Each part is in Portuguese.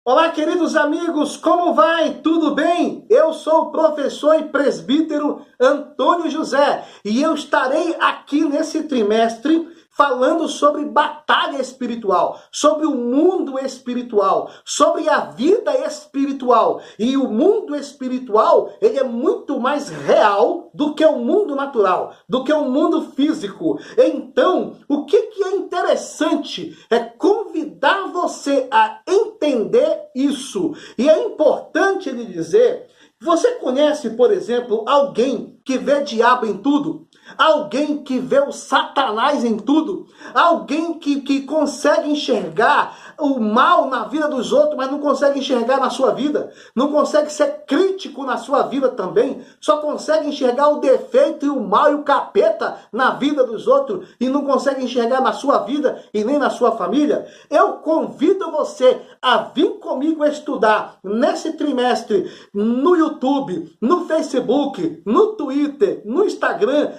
Olá, queridos amigos, como vai? Tudo bem? Eu sou o professor e presbítero Antônio José e eu estarei aqui nesse trimestre falando sobre batalha espiritual, sobre o mundo espiritual, sobre a vida espiritual. E o mundo espiritual, ele é muito mais real do que o mundo natural, do que o mundo físico. Então, o que é interessante é convidar você a entender isso. E é importante lhe dizer, você conhece, por exemplo, alguém que vê diabo em tudo? Alguém que vê o Satanás em tudo? Alguém que consegue enxergar o mal na vida dos outros, mas não consegue enxergar na sua vida? Não consegue ser crítico na sua vida também? Só consegue enxergar o defeito e o mal e o capeta na vida dos outros e não consegue enxergar na sua vida e nem na sua família? Eu convido você a vir comigo estudar nesse trimestre no YouTube, no Facebook, no Twitter, no Instagram,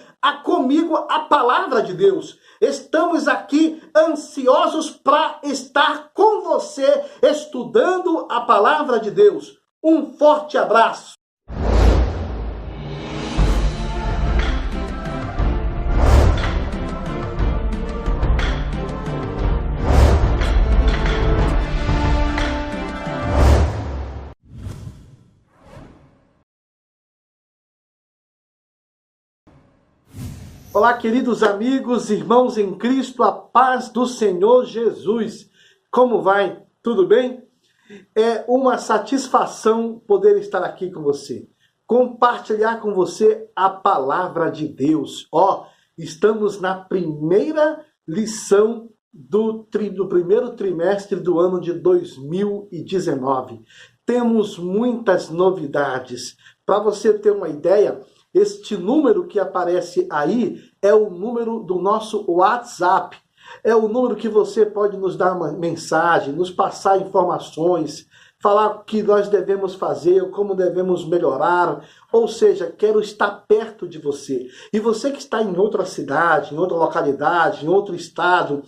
comigo a palavra de Deus. Estamos aqui ansiosos para estar com você estudando a palavra de Deus. Um forte abraço. Olá, queridos amigos, irmãos em Cristo, a paz do Senhor Jesus. Como vai? Tudo bem? É uma satisfação poder estar aqui com você, compartilhar com você a palavra de Deus. Estamos na primeira lição do primeiro trimestre do ano de 2019. Temos muitas novidades. Para você ter uma ideia, este número que aparece aí é o número do nosso WhatsApp. É o número que você pode nos dar uma mensagem, nos passar informações, falar o que nós devemos fazer, como devemos melhorar. Ou seja, quero estar perto de você. E você que está em outra cidade, em outra localidade, em outro estado,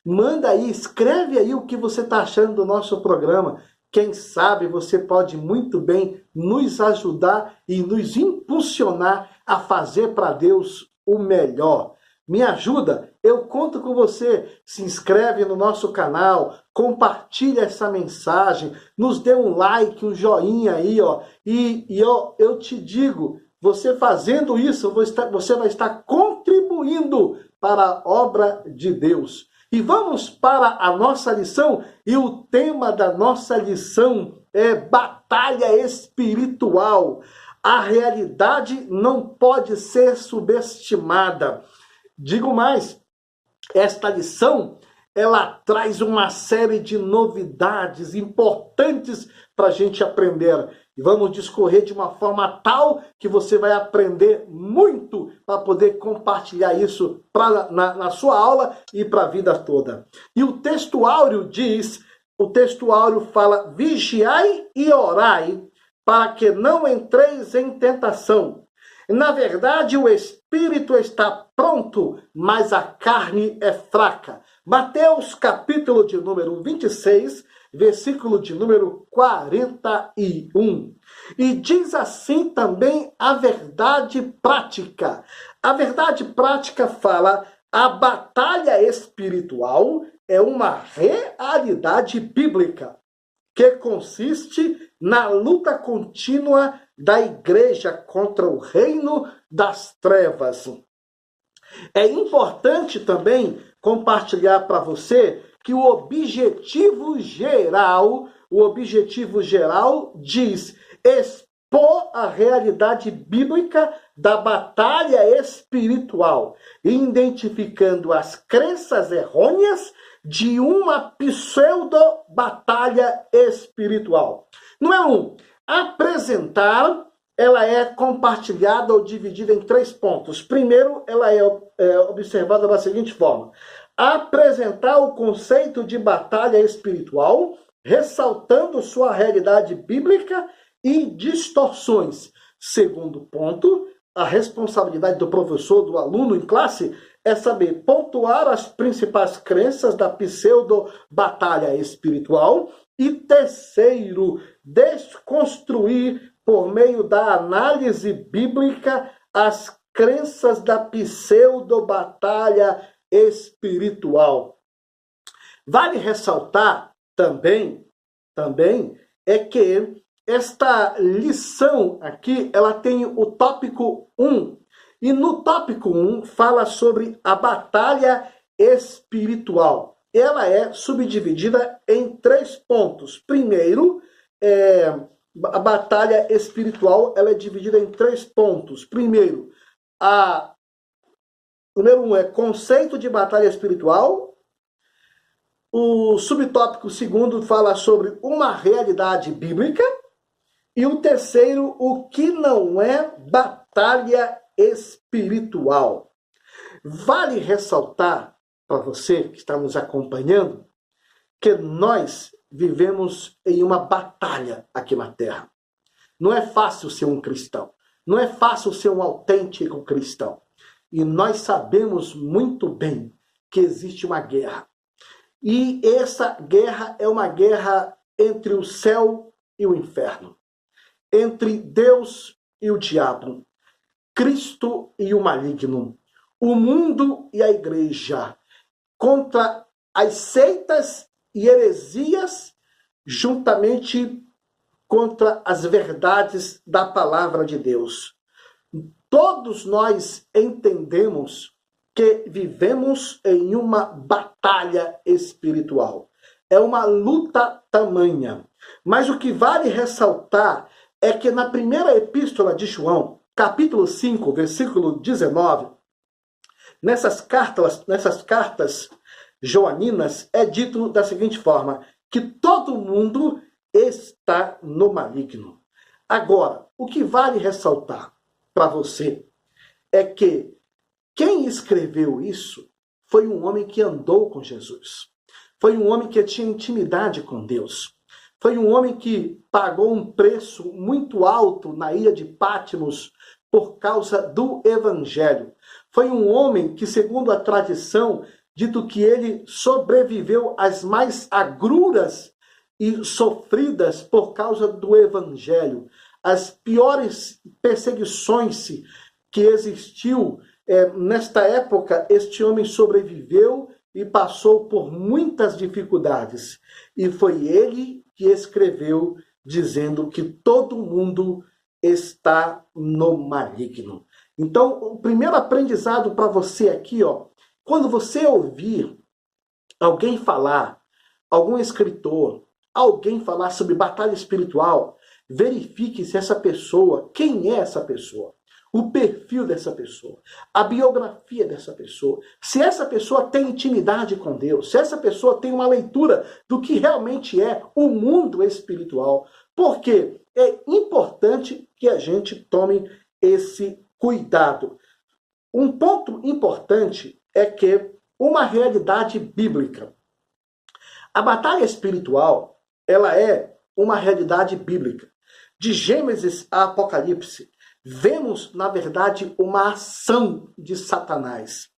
manda aí, escreve aí o que você está achando do nosso programa. Quem sabe você pode muito bem nos ajudar e nos impulsionar a fazer para Deus o melhor. Me ajuda? Eu conto com você. Se inscreve no nosso canal, compartilha essa mensagem, nos dê um like, um joinha aí, eu te digo, você fazendo isso, você vai estar contribuindo para a obra de Deus. E vamos para a nossa lição, e o tema da nossa lição é batalha espiritual. A realidade não pode ser subestimada. Digo mais, esta lição, ela traz uma série de novidades importantes para a gente aprender. E vamos discorrer de uma forma tal que você vai aprender muito para poder compartilhar isso na sua aula e para a vida toda. E o texto áureo fala, vigiai e orai para que não entreis em tentação. Na verdade, o espírito está pronto, mas a carne é fraca. Mateus, capítulo de número 26, versículo de número 41. E diz assim também a verdade prática. A verdade prática fala, a batalha espiritual é uma realidade bíblica que consiste na luta contínua da igreja contra o reino das trevas. É importante também compartilhar para você que o objetivo geral diz expor a realidade bíblica da batalha espiritual, identificando as crenças errôneas de uma pseudo-batalha espiritual. Número 1, apresentar, ela é compartilhada ou dividida em 3 pontos. Primeiro, ela é observada da seguinte forma: apresentar o conceito de batalha espiritual, ressaltando sua realidade bíblica e distorções. Segundo ponto, a responsabilidade do professor, do aluno em classe, é saber pontuar as principais crenças da pseudo-batalha espiritual E terceiro, desconstruir por meio da análise bíblica as crenças da pseudo-batalha espiritual. Vale ressaltar também é que esta lição aqui, ela tem o tópico 1. E no tópico 1 fala sobre a batalha espiritual. Ela é subdividida em 3 pontos. Primeiro, a batalha espiritual, ela é dividida em 3 pontos. Primeiro, número 1 é conceito de batalha espiritual. O subtópico segundo fala sobre uma realidade bíblica. E o terceiro, o que não é batalha espiritual. Vale ressaltar para você que está nos acompanhando que nós vivemos em uma batalha aqui na Terra. Não é fácil ser um cristão. Não é fácil ser um autêntico cristão. E nós sabemos muito bem que existe uma guerra. E essa guerra é uma guerra entre o céu e o inferno. Entre Deus e o diabo. Cristo e o maligno. O mundo e a igreja. Contra as seitas e heresias, juntamente contra as verdades da palavra de Deus. Todos nós entendemos que vivemos em uma batalha espiritual. É uma luta tamanha. Mas o que vale ressaltar é que na primeira epístola de João, capítulo 5, versículo 19, nessas cartas joaninas, é dito da seguinte forma, que todo mundo está no maligno. Agora, o que vale ressaltar para você é que quem escreveu isso foi um homem que andou com Jesus. Foi um homem que tinha intimidade com Deus. Foi um homem que pagou um preço muito alto na ilha de Patmos por causa do evangelho. Foi um homem que, segundo a tradição, dito que ele sobreviveu às mais agruras e sofridas por causa do evangelho. As piores perseguições que existiu nesta época, este homem sobreviveu e passou por muitas dificuldades. E foi ele que escreveu dizendo que todo mundo está no maligno. Então, o primeiro aprendizado para você aqui, quando você ouvir alguém falar, algum escritor, alguém falar sobre batalha espiritual, verifique se essa pessoa, quem é essa pessoa? O perfil dessa pessoa, a biografia dessa pessoa, se essa pessoa tem intimidade com Deus, se essa pessoa tem uma leitura do que realmente é o mundo espiritual. Porque é importante que a gente tome esse cuidado. Um ponto importante é que uma realidade bíblica. A batalha espiritual, ela é uma realidade bíblica. De Gênesis a Apocalipse, vemos, na verdade, uma ação de Satanás.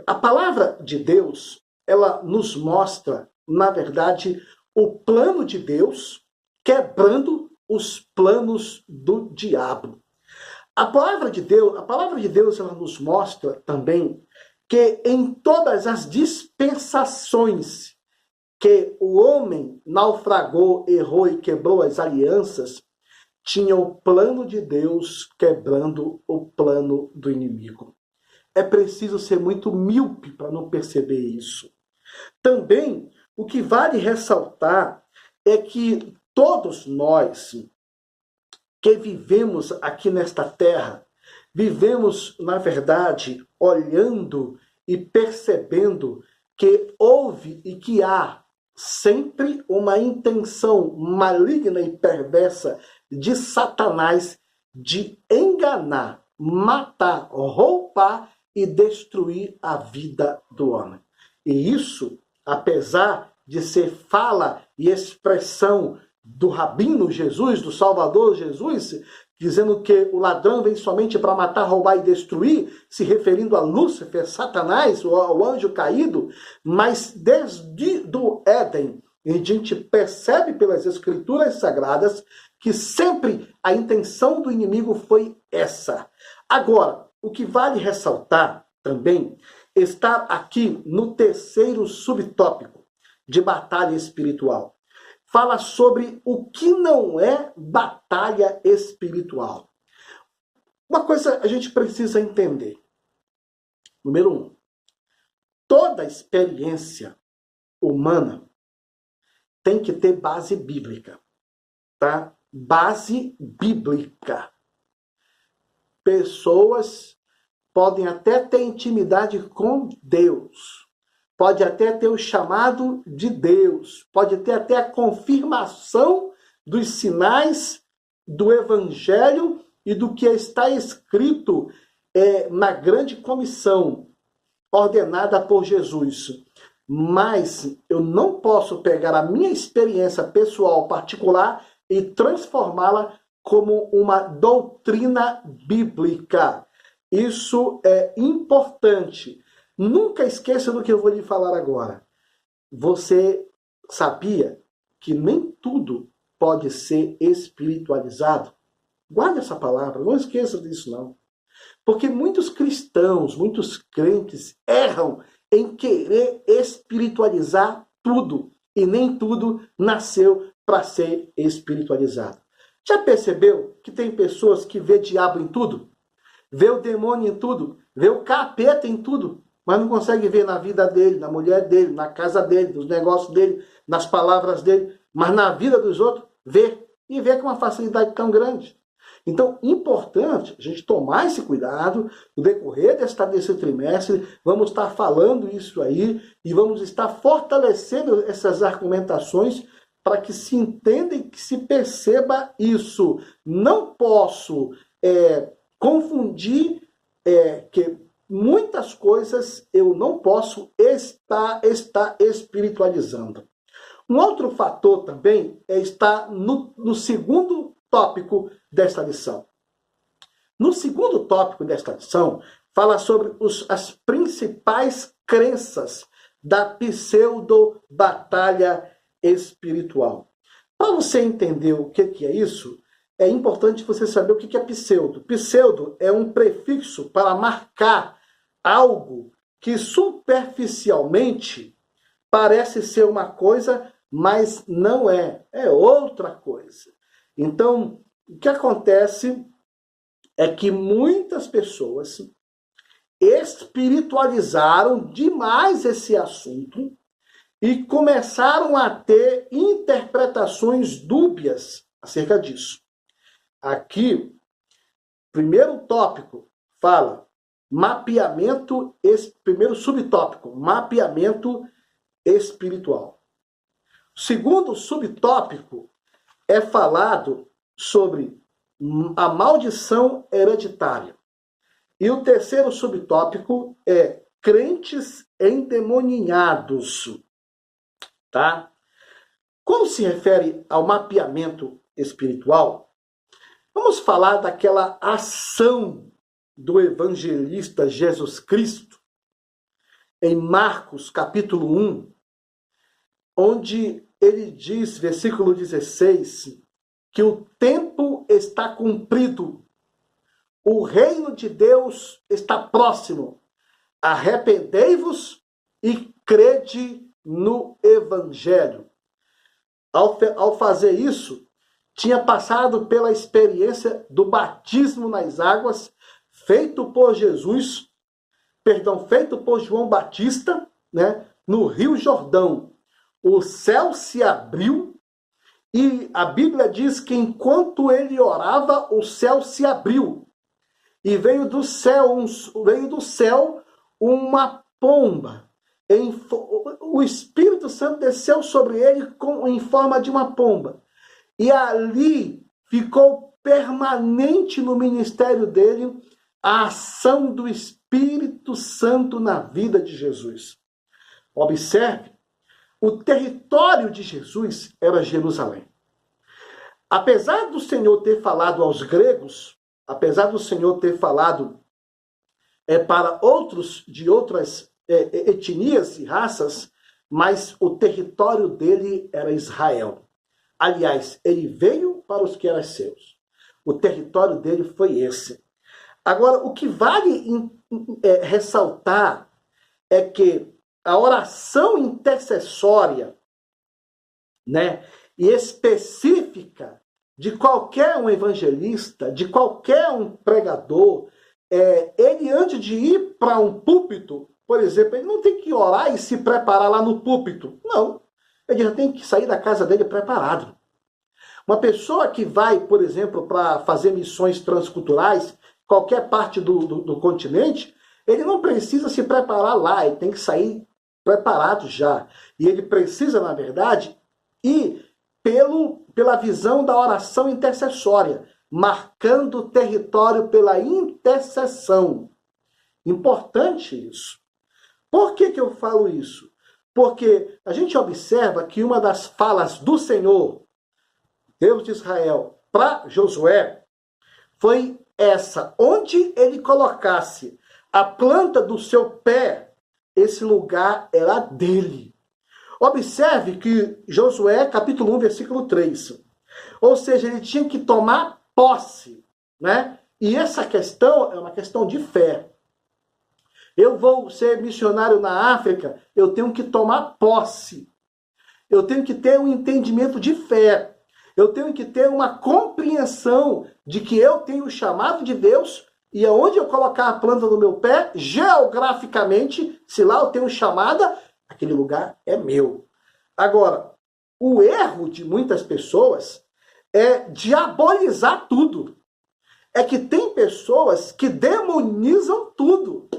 A palavra de Deus, ela nos mostra, na verdade, o plano de Deus quebrando os planos do diabo. A palavra de Deus, ela nos mostra também que em todas as dispensações que o homem naufragou, errou e quebrou as alianças, tinha o plano de Deus quebrando o plano do inimigo. É preciso ser muito míope para não perceber isso. Também, o que vale ressaltar é que todos nós que vivemos aqui nesta terra, vivemos, na verdade, olhando e percebendo que houve e que há sempre uma intenção maligna e perversa de Satanás de enganar, matar, roubar e destruir a vida do homem. E isso, apesar de ser fala e expressão do Rabino Jesus, do Salvador Jesus, dizendo que o ladrão vem somente para matar, roubar e destruir, se referindo a Lúcifer, Satanás, o anjo caído, mas desde do Éden, E a gente percebe pelas escrituras sagradas que sempre a intenção do inimigo foi essa. Agora, o que vale ressaltar também está aqui no terceiro subtópico de batalha espiritual. Fala sobre o que não é batalha espiritual. Uma coisa a gente precisa entender. Número 1. Toda experiência humana tem que ter base bíblica, tá? Base bíblica. Pessoas podem até ter intimidade com Deus, pode até ter o chamado de Deus, pode ter até a confirmação dos sinais do Evangelho e do que está escrito na grande comissão ordenada por Jesus. Mas eu não posso pegar a minha experiência pessoal particular e transformá-la como uma doutrina bíblica. Isso é importante. Nunca esqueça do que eu vou lhe falar agora. Você sabia que nem tudo pode ser espiritualizado? Guarde essa palavra, não esqueça disso não. Porque muitos cristãos, muitos crentes erram em querer espiritualizar tudo. E nem tudo nasceu para ser espiritualizado. Já percebeu que tem pessoas que vê diabo em tudo? Vê o demônio em tudo? Vê o capeta em tudo? Mas não consegue ver na vida dele, na mulher dele, na casa dele, nos negócios dele, nas palavras dele. Mas na vida dos outros, vê. E vê com uma facilidade tão grande. Então, importante a gente tomar esse cuidado no decorrer desse trimestre. Vamos estar falando isso aí e vamos estar fortalecendo essas argumentações para que se entenda e que se perceba isso. Não posso confundir que muitas coisas eu não posso estar espiritualizando. Um outro fator também está no segundo tópico desta lição. No segundo tópico desta lição, fala sobre as principais crenças da pseudo-batalha espiritual. Para você entender o que é isso, é importante você saber o que é pseudo. Pseudo é um prefixo para marcar algo que superficialmente parece ser uma coisa, mas não é. É outra coisa. Então, o que acontece é que muitas pessoas espiritualizaram demais esse assunto e começaram a ter interpretações dúbias acerca disso. Aqui, primeiro tópico fala mapeamento, primeiro subtópico, mapeamento espiritual. Segundo subtópico é falado sobre a maldição hereditária. E o terceiro subtópico é crentes endemoninhados. Tá? Quando se refere ao mapeamento espiritual, vamos falar daquela ação do evangelista Jesus Cristo em Marcos capítulo 1, onde ele diz, versículo 16, que o tempo está cumprido, o reino de Deus está próximo. Arrependei-vos e crede no evangelho. Ao fazer isso, tinha passado pela experiência do batismo nas águas, feito por João Batista, né, no Rio Jordão. O céu se abriu e a Bíblia diz que enquanto ele orava, o céu se abriu. E veio do céu uma pomba. O Espírito Santo desceu sobre ele em forma de uma pomba. E ali ficou permanente no ministério dele a ação do Espírito Santo na vida de Jesus. Observe, o território de Jesus era Jerusalém. Apesar do Senhor ter falado aos gregos, apesar do Senhor ter falado para outros de outras etnias e raças, mas o território dele era Israel. Aliás, ele veio para os que eram seus. O território dele foi esse. Agora, o que vale ressaltar é que a oração intercessória, né, e específica de qualquer um evangelista, de qualquer um pregador, ele antes de ir para um púlpito, por exemplo, ele não tem que orar e se preparar lá no púlpito. Não. Ele já tem que sair da casa dele preparado. Uma pessoa que vai, por exemplo, para fazer missões transculturais, qualquer parte do continente, ele não precisa se preparar lá, ele tem que sair preparado já. E ele precisa, na verdade, ir pela visão da oração intercessória, marcando o território pela intercessão. Importante isso. Por que eu falo isso? Porque a gente observa que uma das falas do Senhor, Deus de Israel, para Josué, foi essa: onde ele colocasse a planta do seu pé, esse lugar era dele. Observe que Josué, capítulo 1, versículo 3. Ou seja, ele tinha que tomar posse, né? E essa questão é uma questão de fé. Eu vou ser missionário na África, eu tenho que tomar posse. Eu tenho que ter um entendimento de fé. Eu tenho que ter uma compreensão de que eu tenho o chamado de Deus e aonde eu colocar a planta do meu pé, geograficamente, se lá eu tenho chamada, aquele lugar é meu. Agora, o erro de muitas pessoas é diabolizar tudo. É que tem pessoas que demonizam tudo.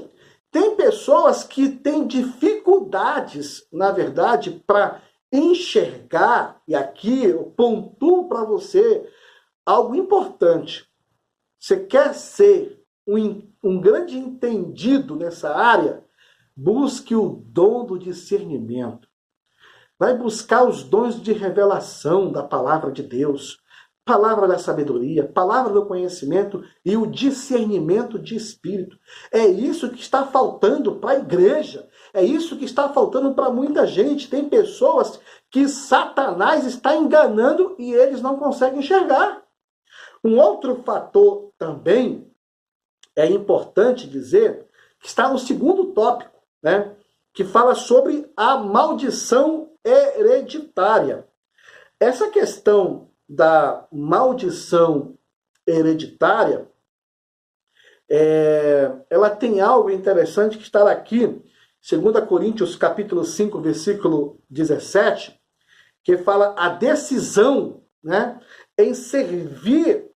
Tem pessoas que têm dificuldades, na verdade, para enxergar, e aqui eu pontuo para você algo importante. Você quer ser um grande entendido nessa área? Busque o dom do discernimento. Vai buscar os dons de revelação da palavra de Deus, palavra da sabedoria, palavra do conhecimento e o discernimento de espírito. É isso que está faltando para a igreja. É isso que está faltando para muita gente. Tem pessoas que Satanás está enganando e eles não conseguem enxergar. Um outro fator também é importante dizer que está no segundo tópico, né, que fala sobre a maldição hereditária. Essa questão da maldição hereditária, ela tem algo interessante que está aqui, 2 Coríntios capítulo 5, versículo 17, que fala a decisão, né, em servir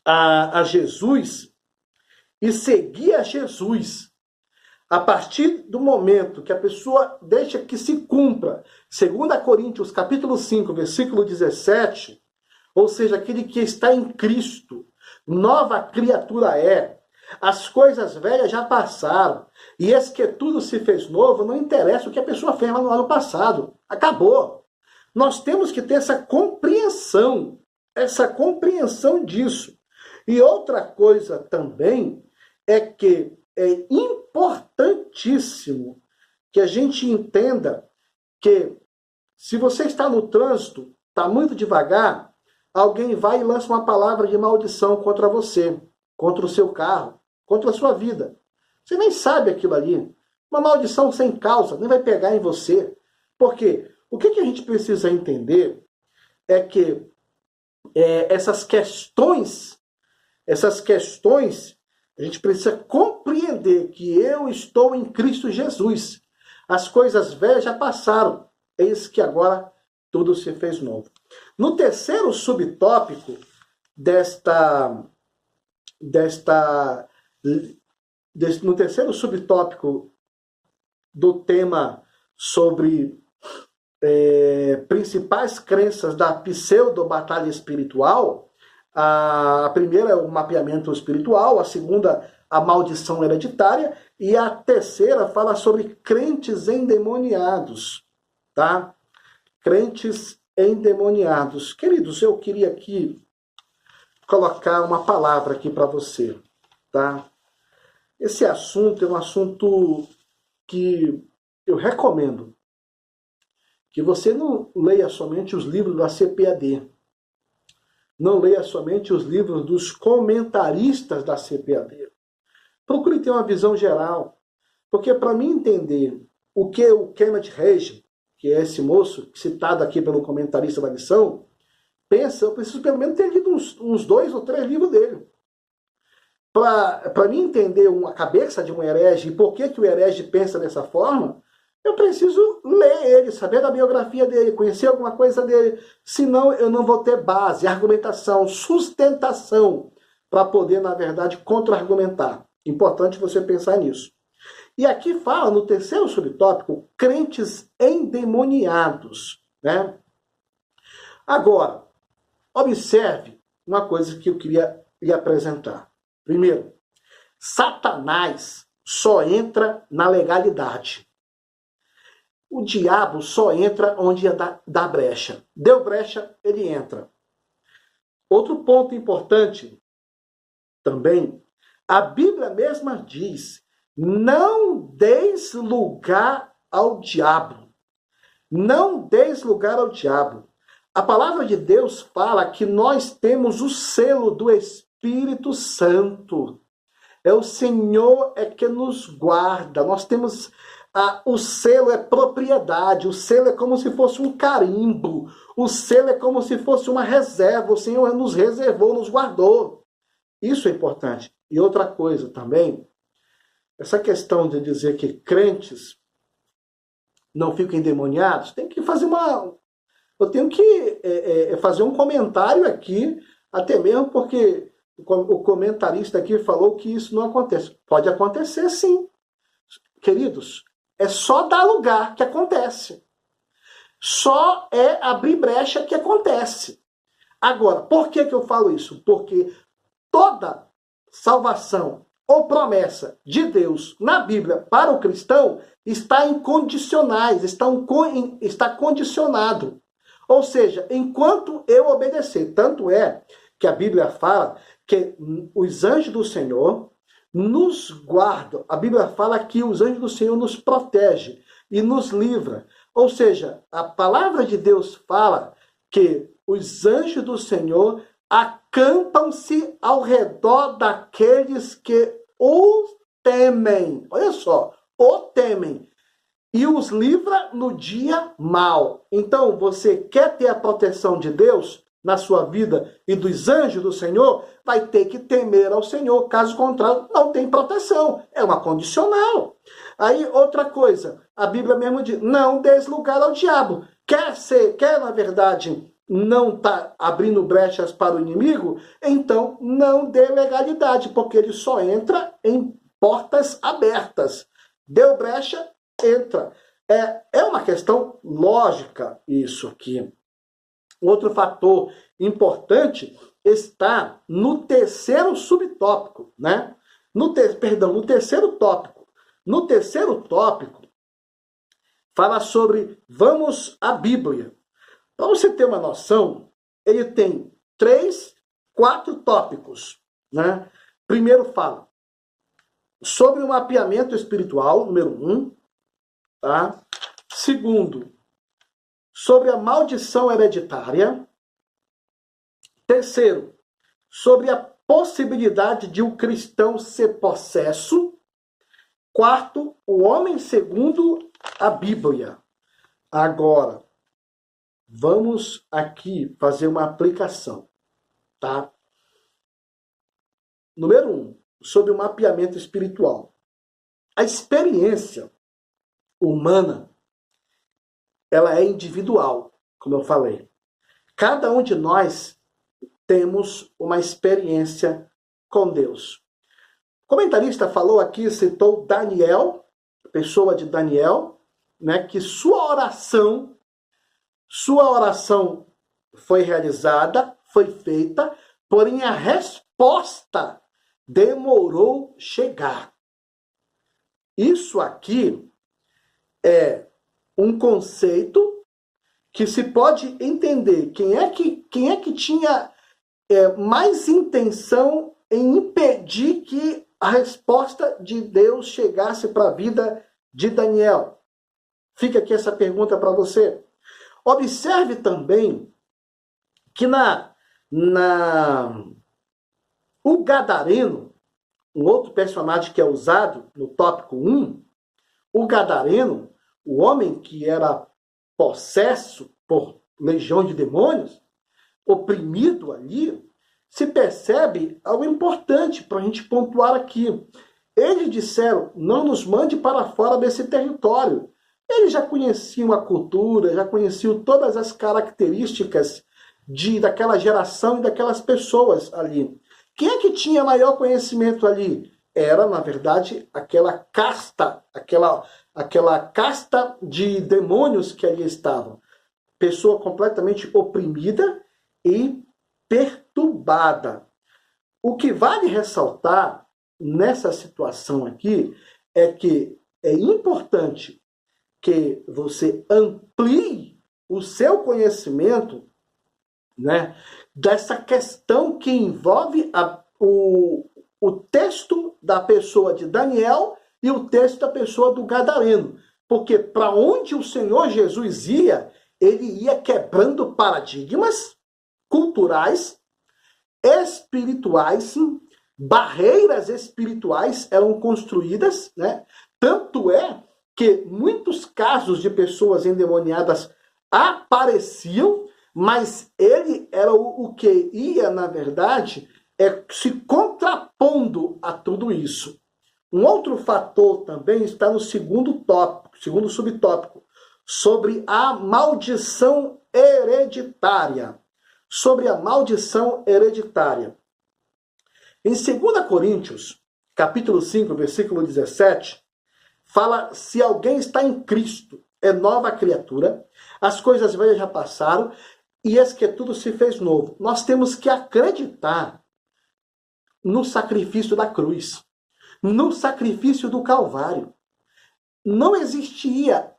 a Jesus e seguir a Jesus. A partir do momento que a pessoa deixa que se cumpra 2 Coríntios capítulo 5, versículo 17, ou seja, aquele que está em Cristo, nova criatura é, as coisas velhas já passaram, e eis que tudo se fez novo, não interessa o que a pessoa fez lá no ano passado, acabou. Nós temos que ter essa compreensão disso. E outra coisa também é que é importantíssimo que a gente entenda que se você está no trânsito, está muito devagar, alguém vai e lança uma palavra de maldição contra você, contra o seu carro, contra a sua vida. Você nem sabe aquilo ali. Uma maldição sem causa, nem vai pegar em você. Porque o que a gente precisa entender é que essas questões, a gente precisa compreender que eu estou em Cristo Jesus. As coisas velhas já passaram. Eis que agora tudo se fez novo. No terceiro subtópico no terceiro subtópico do tema sobre principais crenças da pseudo-batalha espiritual, a primeira é o mapeamento espiritual, a segunda, a maldição hereditária, e a terceira fala sobre crentes endemoniados, tá? Crentes endemoniados. Queridos, eu queria aqui colocar uma palavra aqui para você, tá? Esse assunto é um assunto que eu recomendo que você não leia somente os livros da CPAD, não leia somente os livros dos comentaristas da CPAD. Procure ter uma visão geral, porque para mim entender o que o Kenneth Hagin, que é esse moço citado aqui pelo comentarista da lição, pensa, eu preciso pelo menos ter lido uns 2 ou 3 livros dele. Para mim entender a cabeça de um herege e por que o herege pensa dessa forma, eu preciso ler ele, saber da biografia dele, conhecer alguma coisa dele. Senão eu não vou ter base, argumentação, sustentação para poder, na verdade, contra-argumentar. Importante você pensar nisso. E aqui fala, no terceiro subtópico, crentes endemoniados, né? Agora, observe uma coisa que eu queria lhe apresentar. Primeiro, Satanás só entra na legalidade. O diabo só entra onde dá brecha. Deu brecha, ele entra. Outro ponto importante também, a Bíblia mesma diz: não deis lugar ao diabo. Não deis lugar ao diabo. A palavra de Deus fala que nós temos o selo do Espírito Santo. É o Senhor que nos guarda. Nós temos o selo, é propriedade. O selo é como se fosse um carimbo. O selo é como se fosse uma reserva. O Senhor nos reservou, nos guardou. Isso é importante. E outra coisa também, essa questão de dizer que crentes não ficam endemoniados, tem que fazer eu tenho que fazer um comentário aqui, até mesmo porque o comentarista aqui falou que isso não acontece. Pode acontecer sim. Queridos, é só dar lugar que acontece. Só é abrir brecha que acontece. Agora, por que eu falo isso? Porque toda salvação ou promessa de Deus na Bíblia para o cristão está em condicionais, está condicionado. Ou seja, enquanto eu obedecer, tanto é que a Bíblia fala que os anjos do Senhor nos guardam. A Bíblia fala que os anjos do Senhor nos protegem e nos livra. Ou seja, a palavra de Deus fala que os anjos do Senhor acampam-se ao redor daqueles que o temem. Olha só, o temem. E os livra no dia mau. Então, você quer ter a proteção de Deus na sua vida e dos anjos do Senhor, vai ter que temer ao Senhor. Caso contrário, não tem proteção. É uma condicional. Aí, outra coisa, a Bíblia mesmo diz, não des lugar ao diabo. Quer na verdade, não está abrindo brechas para o inimigo, então não dê legalidade, porque ele só entra em portas abertas. Deu brecha, entra. É uma questão lógica isso aqui. Outro fator importante está no terceiro subtópico, né? No terceiro tópico. No terceiro tópico, fala sobre vamos à Bíblia. Para você ter uma noção, ele tem 4 tópicos, né? Primeiro fala sobre o mapeamento espiritual, número 1. Tá? Segundo, sobre a maldição hereditária. Terceiro, sobre a possibilidade de um cristão ser possesso. Quarto, o homem segundo a Bíblia. Agora, vamos aqui fazer uma aplicação, tá? Número 1, sobre o mapeamento espiritual. A experiência humana, ela é individual, como eu falei. Cada um de nós temos uma experiência com Deus. O comentarista falou aqui, citou Daniel, pessoa de Daniel, né, que sua oração foi realizada, foi feita, porém a resposta demorou chegar. Isso aqui é um conceito que se pode entender quem é que tinha mais intenção em impedir que a resposta de Deus chegasse para a vida de Daniel. Fica aqui essa pergunta para você. Observe também que o gadareno, um outro personagem que é usado no tópico 1, o gadareno, o homem que era possesso por legião de demônios, oprimido ali, se percebe algo importante para a gente pontuar aqui. Eles disseram, não nos mande para fora desse território. Eles já conheciam a cultura, já conheciam todas as características daquela geração e daquelas pessoas ali. Quem é que tinha maior conhecimento ali? Era, na verdade, aquela casta de demônios que ali estavam. Pessoa completamente oprimida e perturbada. O que vale ressaltar nessa situação aqui é que é importante que você amplie o seu conhecimento, né, dessa questão que envolve o texto da pessoa de Daniel e o texto da pessoa do gadareno. Porque para onde o Senhor Jesus ia, ele ia quebrando paradigmas culturais, espirituais, barreiras espirituais eram construídas, né? Tanto é que muitos casos de pessoas endemoniadas apareciam, mas ele era o que ia, na verdade, se contrapondo a tudo isso. Um outro fator também está no segundo subtópico, sobre a maldição hereditária. Sobre a maldição hereditária. Em 2 Coríntios, capítulo 5, versículo 17, fala, se alguém está em Cristo, é nova criatura, as coisas velhas já passaram, e eis que tudo se fez novo. Nós temos que acreditar no sacrifício da cruz, no sacrifício do Calvário. Não existiria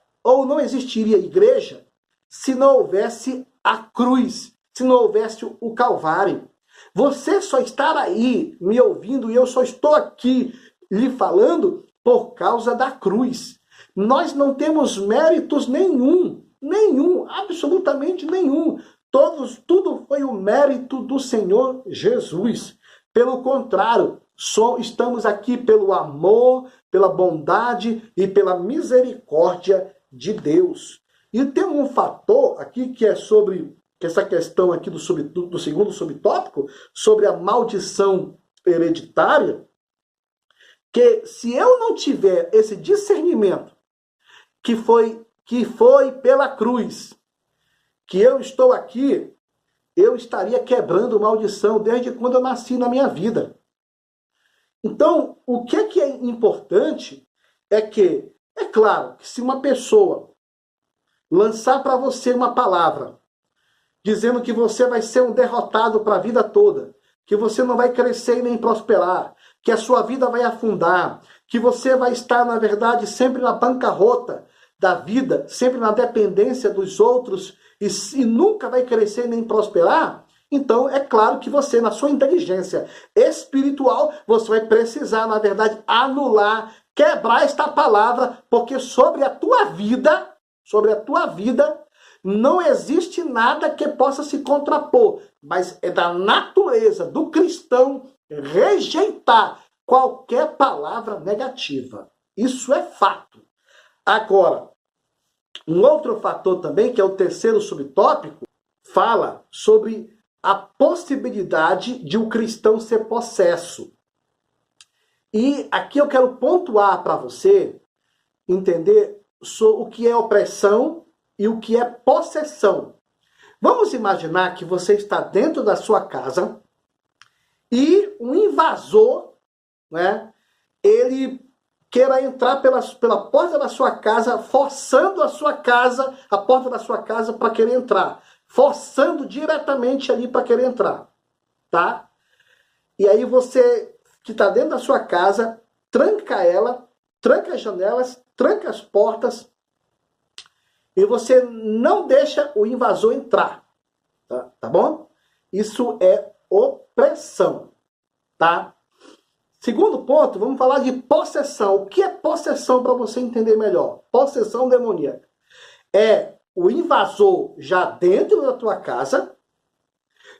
igreja se não houvesse a cruz, se não houvesse o Calvário. Você só está aí me ouvindo e eu só estou aqui lhe falando por causa da cruz. Nós não temos méritos nenhum, absolutamente nenhum. Tudo foi o mérito do Senhor Jesus. Pelo contrário, estamos aqui pelo amor, pela bondade e pela misericórdia de Deus. E tem um fator aqui que é sobre essa questão aqui do segundo subtópico, sobre a maldição hereditária, que se eu não tiver esse discernimento que foi pela cruz, que eu estou aqui, eu estaria quebrando maldição desde quando eu nasci na minha vida. Então, o que é importante é que, é claro, que se uma pessoa lançar para você uma palavra dizendo que você vai ser um derrotado para a vida toda, que você não vai crescer e nem prosperar, que a sua vida vai afundar, que você vai estar, na verdade, sempre na bancarrota da vida, sempre na dependência dos outros e nunca vai crescer nem prosperar, então é claro que você, na sua inteligência espiritual, você vai precisar, na verdade, anular, quebrar esta palavra, porque sobre a tua vida, não existe nada que possa se contrapor, mas é da natureza do cristão rejeitar qualquer palavra negativa. Isso é fato. Agora, um outro fator também, que é o terceiro subtópico, fala sobre a possibilidade de um cristão ser possesso. E aqui eu quero pontuar para você entender o que é opressão e o que é possessão. Vamos imaginar que você está dentro da sua casa e um invasor, né, ele queira entrar pela porta da sua casa, forçando a porta da sua casa para querer entrar. Forçando diretamente ali para querer entrar. Tá? E aí você, que está dentro da sua casa, tranca ela, tranca as janelas, tranca as portas, e você não deixa o invasor entrar. Tá bom? Isso é opressão. Tá? Segundo ponto, vamos falar de possessão. O que é possessão para você entender melhor? Possessão demoníaca. É o invasor já dentro da tua casa,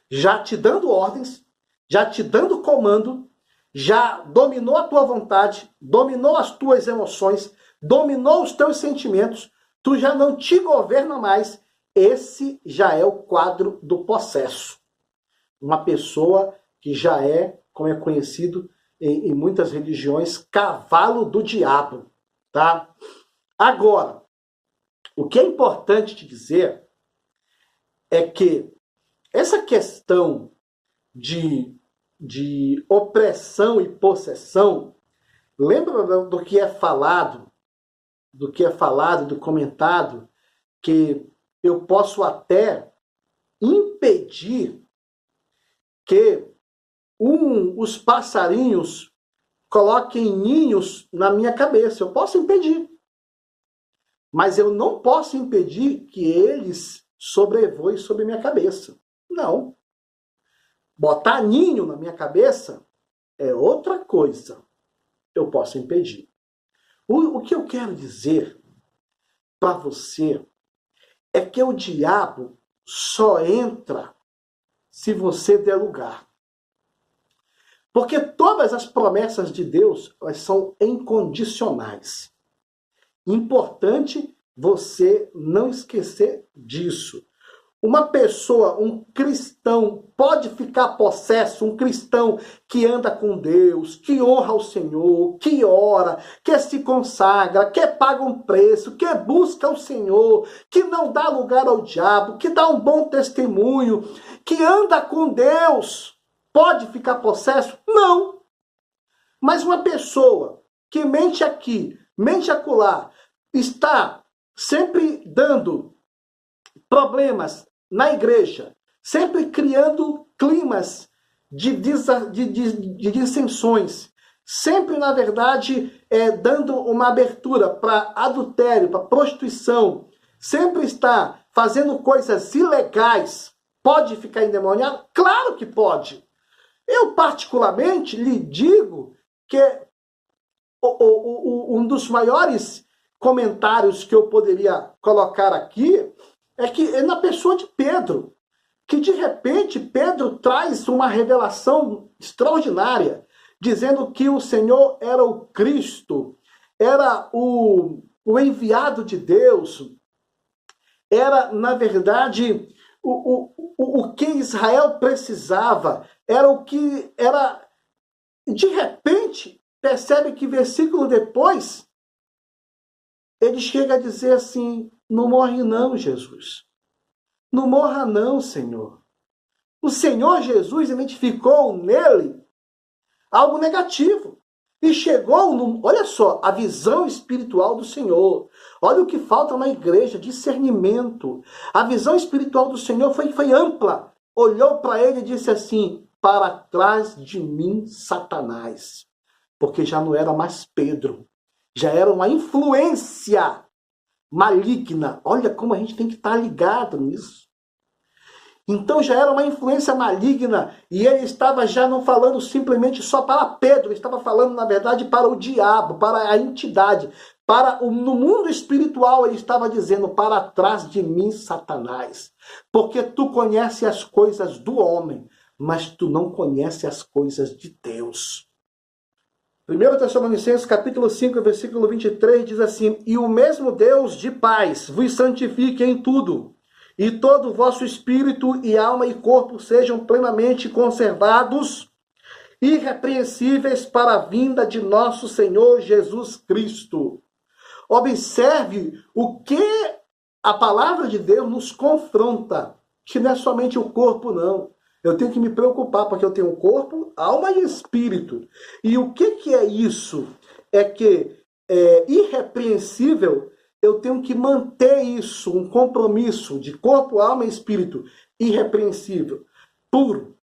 já te dando ordens, já te dando comando, já dominou a tua vontade, dominou as tuas emoções, dominou os teus sentimentos, tu já não te governa mais. Esse já é o quadro do possesso. Uma pessoa que já é, como é conhecido em muitas religiões, cavalo do diabo, tá? Agora, o que é importante te dizer é que essa questão de opressão e possessão, lembra do que é falado, do comentado, que eu posso até impedir que os passarinhos coloquem ninhos na minha cabeça. Eu posso impedir. Mas eu não posso impedir que eles sobrevoem sobre minha cabeça. Não. Botar ninho na minha cabeça é outra coisa. Eu posso impedir. O que eu quero dizer para você é que o diabo só entra se você der lugar. Porque todas as promessas de Deus, elas são incondicionais. Importante você não esquecer disso. Uma pessoa, um cristão, pode ficar possesso, um cristão que anda com Deus, que honra o Senhor, que ora, que se consagra, que paga um preço, que busca o Senhor, que não dá lugar ao diabo, que dá um bom testemunho, que anda com Deus, pode ficar possesso? Não. Mas uma pessoa que mente aqui, mente acolá, está sempre dando problemas na igreja, sempre criando climas de dissensões, sempre, na verdade, dando uma abertura para adultério, para prostituição, sempre está fazendo coisas ilegais, pode ficar endemoniado? Claro que pode. Eu, particularmente, lhe digo que um dos maiores comentários que eu poderia colocar aqui é que é na pessoa de Pedro, que de repente Pedro traz uma revelação extraordinária, dizendo que o Senhor era o Cristo, era o enviado de Deus, era, na verdade, o que Israel precisava, era o que era. De repente, percebe que versículo depois, ele chega a dizer assim: não morre não, Jesus. Não morra não, Senhor. O Senhor Jesus identificou nele algo negativo. E chegou, olha só, a visão espiritual do Senhor. Olha o que falta na igreja, discernimento. A visão espiritual do Senhor foi ampla. Olhou para ele e disse assim: para trás de mim, Satanás. Porque já não era mais Pedro. Já era uma influência maligna. Olha como a gente tem que estar ligado nisso. Então já era uma influência maligna e ele estava já não falando simplesmente só para Pedro, ele estava falando, na verdade, para o diabo, para a entidade, no mundo espiritual ele estava dizendo: para trás de mim, Satanás, porque tu conheces as coisas do homem, mas tu não conheces as coisas de Deus. 1 Tessalonicenses capítulo 5, versículo 23 diz assim: e o mesmo Deus de paz vos santifique em tudo, e todo o vosso espírito e alma e corpo sejam plenamente conservados, irrepreensíveis para a vinda de nosso Senhor Jesus Cristo. Observe o que a palavra de Deus nos confronta, que não é somente o corpo, não. Eu tenho que me preocupar, porque eu tenho corpo, alma e espírito. E o que é isso? É que irrepreensível, eu tenho que manter isso, um compromisso de corpo, alma e espírito, irrepreensível, puro,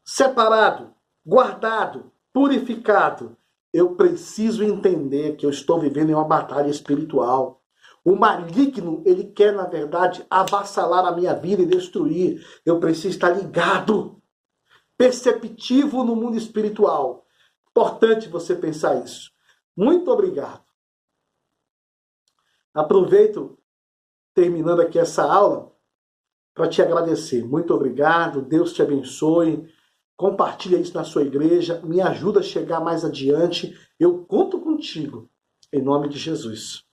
separado, guardado, purificado. Eu preciso entender que eu estou vivendo em uma batalha espiritual. O maligno, ele quer, na verdade, avassalar a minha vida e destruir. Eu preciso estar ligado, perceptivo no mundo espiritual. Importante você pensar isso. Muito obrigado. Aproveito terminando aqui essa aula para te agradecer. Muito obrigado, Deus te abençoe. Compartilha isso na sua igreja, me ajuda a chegar mais adiante. Eu conto contigo, em nome de Jesus.